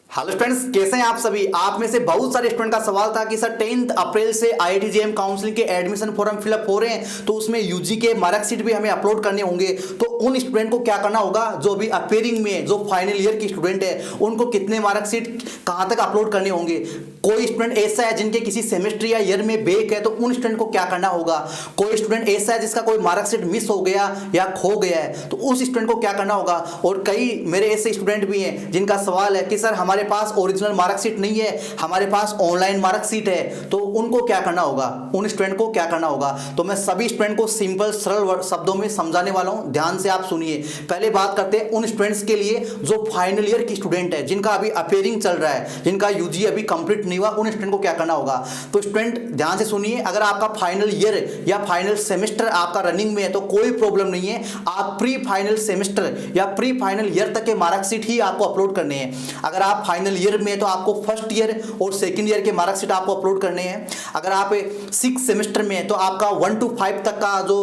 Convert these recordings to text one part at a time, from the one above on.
Hello students, कैसे हैं आप सभी। आप में से बहुत सारे स्टूडेंट का सवाल था कि सर 10 अप्रैल से आईआईटी जेईई काउंसलिंग के एडमिशन फॉर्म फिलअप हो रहे हैं, तो उसमें यूजी के मार्कशीट भी हमें अपलोड करने होंगे। तो उन स्टूडेंट को क्या करना होगा, जो अभी अपेयरिंग में जो फाइनल ईयर की स्टूडेंट है, उनको कितने मार्कशीट कहाँ तक अपलोड करने होंगे। कोई स्टूडेंट ऐसा है जिनके किसी सेमेस्टर या ईयर में बैक है, तो उन स्टूडेंट को क्या करना होगा। कोई स्टूडेंट ऐसा है जिसका कोई मार्कशीट मिस हो गया या खो गया है, तो उस स्टूडेंट को क्या करना होगा। और कई मेरे ऐसे स्टूडेंट भी हैं जिनका सवाल है कि सर हमारे पास ओरिजिनल मार्कशीट नहीं है, हमारे पास ऑनलाइन मार्कशीट है, तो उनको क्या करना होगा, उन स्टूडेंट को क्या करना होगा। तो मैं सभी स्टूडेंट को सिंपल सरल शब्दों में समझाने वाला हूं, ध्यान से आप सुनिए। पहले बात करते हैं उन स्टूडेंट्स के लिए जो फाइनल ईयर की स्टूडेंट है, जिनका अभी अपेयरिंग चल रहा है, जिनका यूजी अभी कंप्लीट नहीं हुआ, उन स्टूडेंट को क्या करना होगा। तो स्टूडेंट ध्यान से सुनिए, अगर आपका फाइनल ईयर या फाइनल सेमेस्टर आपका रनिंग में है तो कोई प्रॉब्लम नहीं है। आप प्री फाइनल सेमेस्टर या प्री फाइनल ईयर तक के मार्कशीट ही आपको अपलोड करने हैं। अगर आप फाइनल ईयर में तो आपको फर्स्ट ईयर और सेकंड ईयर के मार्कशीट आपको अपलोड करने हैं। अगर आप 6 सेमेस्टर में है तो आपका 1 to 5 तक का जो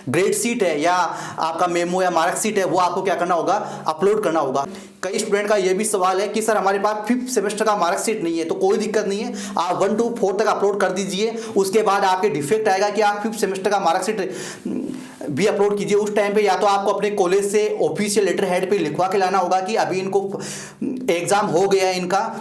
ग्रेड शीट है या आपका मेमो या मार्कशीट है, वो आपको क्या करना होगा, अपलोड करना होगा। कई स्टूडेंट का यह भी सवाल है कि सर हमारे पास 5th सेमेस्टर का मार्कशीट नहीं है, तो कोई दिक्कत नहीं है, आप 1 to 4 तक अपलोड कर दीजिए। उसके बाद आपके डिफेक्ट आएगा कि आप 5th सेमेस्टर का मार्कशीट भी अपलोड कीजिए। उस टाइम पे या तो आपको अपने कॉलेज से ऑफिशियल लेटर हेड पे लिखवा के लाना होगा कि अभी इनको एग्जाम हो गया है इनका,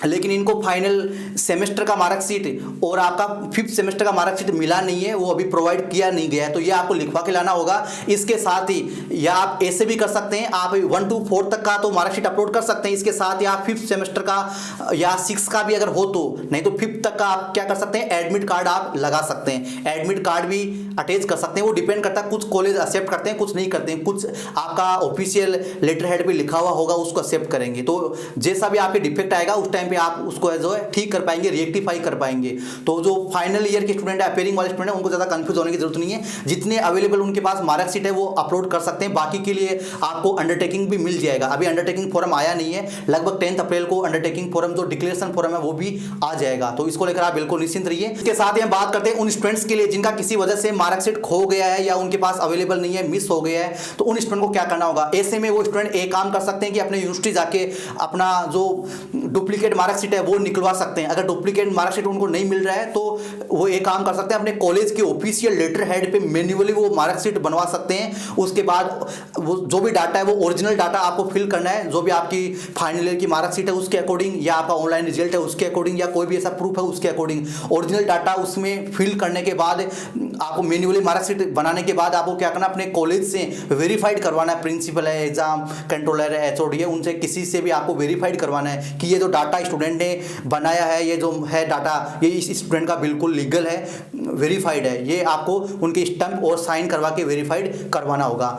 लेकिन इनको फाइनल सेमेस्टर का मार्कशीट और आपका 5th सेमेस्टर का मार्कशीट मिला नहीं है, वो अभी प्रोवाइड किया नहीं गया है, तो ये आपको लिखवा के लाना होगा। इसके साथ ही या आप ऐसे भी कर सकते हैं, आप 1 to 4 तक का तो मार्कशीट अपलोड कर सकते हैं, इसके साथ ही आप 5th सेमेस्टर का या 6 का भी अगर हो तो, नहीं तो 5th तक का आप क्या कर सकते हैं, एडमिट कार्ड आप लगा सकते हैं, एडमिट कार्ड भी अटैच कर सकते हैं। वो डिपेंड करता है, कुछ कॉलेज एक्सेप्ट करते हैं, कुछ नहीं करते हैं, कुछ आपका ऑफिशियल लेटर हेड पे लिखा हुआ होगा उसको एक्सेप्ट करेंगे। तो जैसा भी आपके डिफेक्ट आएगा उस टाइम पे आप उसको जो है ठीक कर पाएंगे, रेक्टिफाई कर पाएंगे। तो जो फाइनल ईयर के स्टूडेंट है, अपेयरिंग वाले स्टूडेंट है, उनको ज़्यादा कंफ्यूज होने की जरूरत नहीं है। जितने अवेलेबल उनके पास मार्कशीट है वो अपलोड कर सकते हैं। बाकी के लिए आपको अंडरटेकिंग भी मिल जाएगा। अभी अंडरटेकिंग फॉर्म आया नहीं है, लगभग 10 अप्रैल को अंडरटेकिंग फॉर्म जो डिक्लेरेशन फॉर्म है वो भी आ जाएगा, तो इसको लेकर आप बिल्कुल निश्चिंत रहिए। इसके साथ ही हम बात करते हैं उन स्टूडेंट्स के लिए जिनका किसी वजह से मार्कशीट खो गया है या उनके पास अवेलेबल नहीं है, मिस हो गया है, तो उन स्टूडेंट को क्या करना होगा। ऐसे में वो स्टूडेंट एक काम कर सकते हैं कि अपने यूनिवर्सिटी जाके अपना जो डुप्लीकेट मार्कशीट है वो निकलवा सकते हैं। अगर डुप्लीकेट मार्कशीट उनको नहीं मिल रहा है तो वो एक काम कर सकते हैं, अपने कॉलेज के ऑफिशियल लेटर हेड पे मैन्युअली वो मार्कशीट बनवा सकते हैं। उसके बाद वो जो भी डाटा है वो ओरिजिनल डाटा आपको फिल करना है, जो भी आपकी फाइनल ईयर की मार्कशीट है उसके अकॉर्डिंग, या आपका ऑनलाइन रिजल्ट है उसके अकॉर्डिंग, या कोई भी ऐसा प्रूफ है उसके अकॉर्डिंग ओरिजिनल डाटा उसमें फिल करने के बाद आपको मैन्युअली मार्कशीट बनाने के बाद आपको क्या करना, अपने कॉलेज से वेरीफाइड करवाना है। प्रिंसिपल है, एग्जाम कंट्रोलर है, एचओडी है, उनसे किसी से भी आपको वेरीफाइड करवाना है कि ये जो डाटा स्टूडेंट ने बनाया है, ये जो है डाटा, ये इस स्टूडेंट का बिल्कुल लीगल है, वेरीफाइड है। ये आपको उनके स्टैंप और साइन करवा के वेरीफाइड करवाना होगा।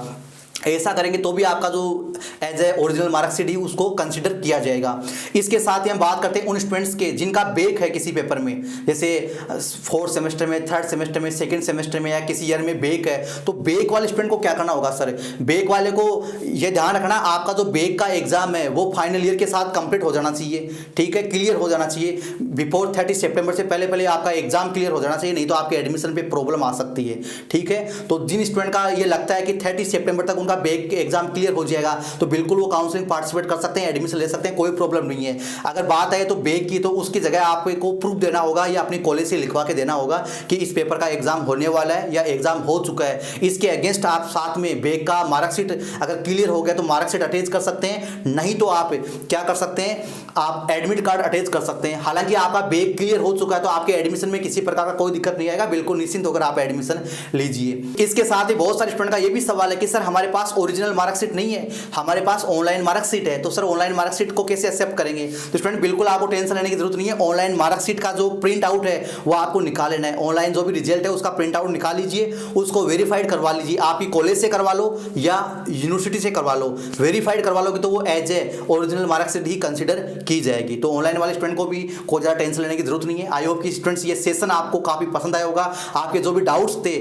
ऐसा करेंगे तो भी आपका जो एज ए ओरिजिनल मार्कशीट ही उसको कंसिडर किया जाएगा। इसके साथ ही हम बात करते हैं उन स्टूडेंट्स के जिनका बैक है किसी पेपर में, जैसे 4th सेमेस्टर में, 3rd सेमेस्टर में, 2nd सेमेस्टर में या किसी ईयर में बैक है, तो बैक वाले स्टूडेंट को क्या करना होगा। सर बैक वाले को यह ध्यान रखना, आपका जो बैक का एग्जाम है वो फाइनल ईयर के साथ कंप्लीट हो जाना चाहिए, ठीक है, क्लियर हो जाना चाहिए। बिफोर 30 सितंबर से पहले पहले आपका एग्जाम क्लियर हो जाना चाहिए, नहीं तो आपके एडमिशन पे प्रॉब्लम आ सकती है, ठीक है। तो जिन स्टूडेंट का ये लगता है कि 30 सितंबर तक का बैक एग्जाम क्लियर हो जाएगा, तो बिल्कुल वो काउंसलिंग पार्टिसिपेट कर सकते हैं, एडमिशन ले सकते हैं, कोई प्रॉब्लम नहीं है। अगर बात है तो बैक की, तो उसकी जगह आपको प्रूफ देना होगा या अपनी कॉलेज से लिखवा के देना होगा कि इस पेपर का एग्जाम होने वाला है या एग्जाम हो चुका है। इसके अगेंस्ट आप साथ में बैक का मार्कशीट अगर क्लियर हो गया तो मार्कशीट अटैच कर सकते हैं, नहीं तो आप क्या कर सकते हैं, आप एडमिट कार्ड अटैच कर सकते हैं। हालांकि आपका बैक क्लियर हो चुका है तो आपके एडमिशन में किसी प्रकार का कोई दिक्कत नहीं आएगा, बिल्कुल निश्चिंत होकर आप एडमिशन लीजिए। इसके साथ ही बहुत सारे स्टूडेंट का ये भी सवाल है कि सर हमारे पास ओरिजिनल मार्कशीट नहीं है, हमारे पास ऑनलाइन मार्कशीट है, तो सर ऑनलाइन मार्कशीट को कैसे एक्सेप्ट करेंगे। तो स्टूडेंट बिल्कुल आपको टेंशन लेने की जरूरत नहीं है। ऑनलाइन मार्कशीट का जो प्रिंट आउट है वो आपको निकाल लेना है। ऑनलाइन जो भी रिजल्ट है उसका प्रिंट आउट निकाल लीजिए, उसको वेरीफाइड करवा लीजिए। आप ही कॉलेज से करवा लो या यूनिवर्सिटी से करवा लो, वेरीफाइड करवा लोगे तो वो एज ए ओरिजिनल मार्कशीट ही कंसिडर की जाएगी। तो ऑनलाइन वाले स्टूडेंट को भी कोई ज़्यादा टेंशन लेने की जरूरत नहीं है। आई होप कि स्टूडेंट्स ये सेशन आपको काफ़ी पसंद आया होगा, आपके जो भी डाउट्स थे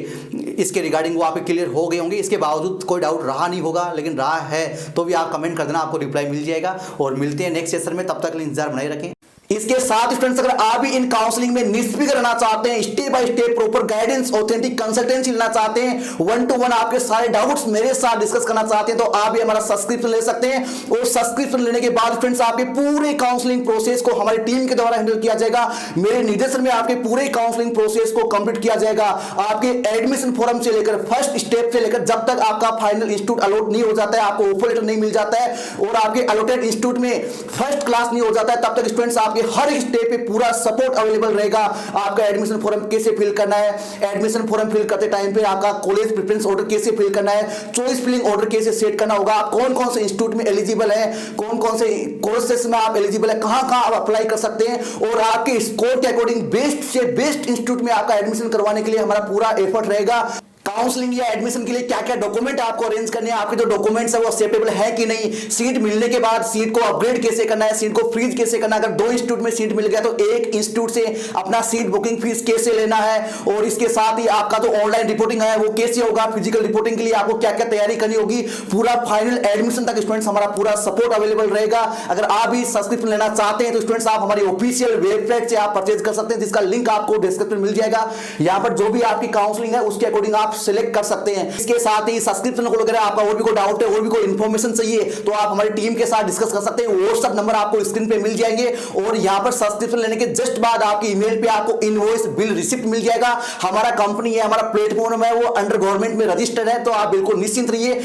इसके रिगार्डिंग वो आपके क्लियर हो गए होंगे। इसके बावजूद कोई डाउट रहा नहीं होगा, लेकिन रहा है तो भी आप कमेंट कर देना, आपको रिप्लाई मिल जाएगा। और मिलते हैं नेक्स्ट सेशन में, तब तक के लिए इंतजार बनाए रखें। इसके साथ स्टूडेंट्स अगर आप भी इन काउंसलिंग में निष्क्रिय रहना चाहते हैं, step by step proper guidance authentic consultancy लेना चाहते हैं, 1-to-1 आपके सारे डाउट्स मेरे साथ डिस्कस करना चाहते हैं, तो आप भी हमारा सब्सक्रिप्शन ले सकते हैं। और सब्सक्रिप्शन लेने के बाद फ्रेंड्स आपके पूरे काउंसलिंग प्रोसेस को हमारी टीम के द्वारा हैंडल किया जाएगा। मेरे निर्देशन में आपके पूरे काउंसलिंग प्रोसेस को कंप्लीट किया जाएगा। आपके एडमिशन फॉर्म से लेकर फर्स्ट स्टेप से लेकर जब तक आपका फाइनल इंस्टीट्यूट अलॉट नहीं हो जाता है, आपको ऑफर लेटर नहीं मिल जाता है और आपके अलॉटेड इंस्टीट्यूट में फर्स्ट क्लास नहीं हो जाता है, तब तक स्टूडेंट्स आपके हर स्टेप पे पूरा सपोर्ट अवेलेबल रहेगा। आपका एडमिशन फॉर्म कैसे फिल करना है, एडमिशन फॉर्म फिल करते टाइम पे आपका कॉलेज प्रेफरेंस ऑर्डर कैसे फिल करना है, चॉइस फिलिंग ऑर्डर कैसे सेट करना होगा, आप कौन कौन से इंस्टीट्यूट में एलिजिबल है, कौन कौन से कोर्सेस में आप एलिजिबल है, कहां कहां आप अप्लाई कर सकते हैं, और आपके स्कोर के अकॉर्डिंग बेस्ट से बेस्ट इंस्टीट्यूट में आपका एडमिशन करवाने के लिए हमारा पूरा एफर्ट रहेगा। काउंसलिंग या एडमिशन के लिए क्या क्या डॉक्यूमेंट आपको अरेंज करने हैं, आपके जो डॉक्यूमेंट्स है वो एक्सेप्टेबल है कि नहीं, सीट मिलने के बाद सीट को अपग्रेड कैसे करना है, सीट को फ्रीज कैसे करना है, अगर 2 इंस्टीट्यूट में सीट मिल गया तो एक इंस्टीट्यूट से अपना सीट बुकिंग फीस कैसे लेना है, और इसके साथ ही आपका जो ऑनलाइन रिपोर्टिंग है वो कैसे होगा, फिजिकल रिपोर्टिंग के लिए आपको क्या क्या तैयारी करनी होगी, पूरा फाइनल एडमिशन तक स्टूडेंट्स हमारा पूरा सपोर्ट अवेलेबल रहेगा। अगर आप भी सब्सक्रिप्शन लेना चाहते हैं तो स्टूडेंट्स आप हमारी ऑफिशियल वेबसाइट से आप परचेज कर सकते हैं, जिसका लिंक आपको डिस्क्रिप्शन में मिल जाएगा। यहां पर जो भी आपकी काउंसलिंग है उसके अकॉर्डिंग आप सिलेक्ट कर सकते हैं। इसके साथ ही सब्सक्रिप्शन को लेकर आपका और भी कोई डाउट है और भी कोई इंफॉर्मेशन चाहिए तो आप हमारी टीम के साथ डिस्कस कर सकते हैं। व्हाट्सएप नंबर आपको स्क्रीन पे मिल जाएंगे और यहां पर सब्सक्रिप्शन लेने के जस्ट बाद आपकी ईमेल पे आपको इनवॉइस बिल रिसिप्ट मिल जाएगा। हमारा कंपनी है, हमारा प्लेटफॉर्म है वो अंडर गवर्नमेंट में रजिस्टर्ड है, तो आप बिल्कुल निश्चिंत रहिए।